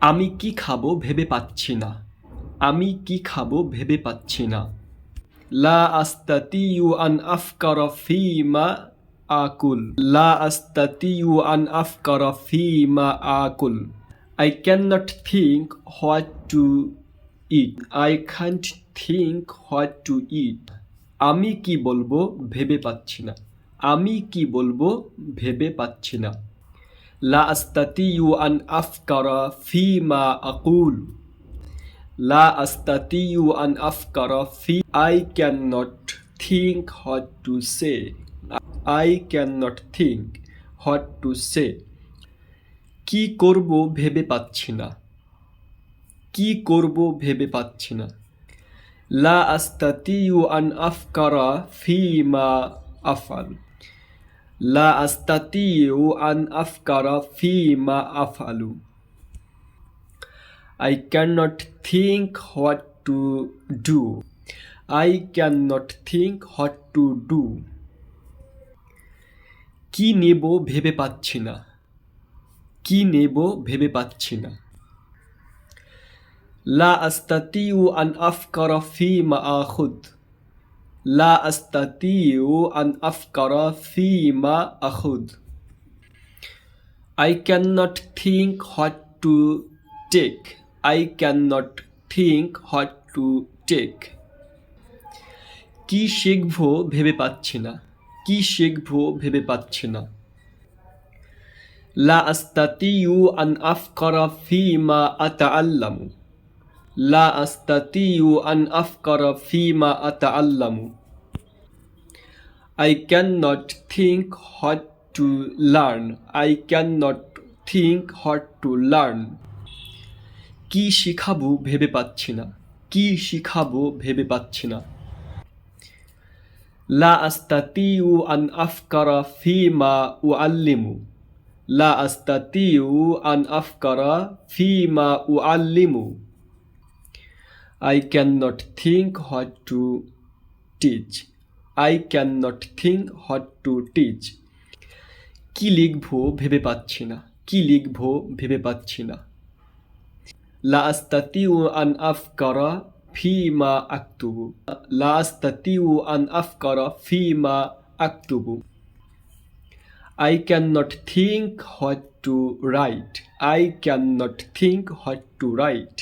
আমি কি খাবো ভেবে পাচ্ছি না। আমি কি খাবো ভেবে পাচ্ছি না। লা আস্তাতিউ আন আফকারা ফীমা আকুল। লা আস্তাতিউ আন আফকারা ফীমা আকুল। I cannot think what to eat. I can't think what to eat. আমি কি বলবো ভেবে পাচ্ছি না। আমি কি বলবো ভেবে পাচ্ছি না। লা আস্তাতিউ আন আফকারা ফীমা আকুল। লা আস্তাতিউ আন আফকারা ফি I cannot think what to say. I cannot think what to say. কি করব ভেবে পাচ্ছি না। কি করব ভেবে পাচ্ছি না। লা আস্তাতিউ আন আফকারা ফীমা আফআল। লা আস্তাতিউ আন আফকারা ফীমা আফআলু। I cannot think what to do. I cannot think what to do. কি নেব ভেবে পাচ্ছি না। কি নেব ভেবে পাচ্ছি না। লা আস্তাতিউ আন আফকারা ফীমা আখুদ। লা আস্তাতিউ আন আফকারা ফীমা আখুদ। I cannot think what to take. I cannot think what to take. কি শিখবো ভেবে পাচ্ছি না। কি শিখবো ভেবে পাচ্ছি না। লা আস্তাতিউ আন আফকারা ফীমা আতাআল্লামু। লা আস্তাতিউ আন আফকারা ফীমা আতাআল্লামু। I cannot think what to learn. I cannot think what to learn. কি শিখাবো ভেবে পাচ্ছি না। কি শিখাবো ভেবে পাচ্ছি না। লা আস্তাতিউ আন আফকারা ফীমা উআল্লিমু। লা আস্তাতিউ আন আফকারা ফীমা উআল্লিমু। I cannot think what to teach. I cannot think what to teach. কি লিখবো ভেবে পাচ্ছি না। কি লিখবো ভেবে পাচ্ছি না। লা আস্তাতিউ আন আফকারা ফীমা আকতুবু। লা আস্তাতিউ আন আফকারা ফীমা আকতুবু। I cannot think what to write. I cannot think what to write.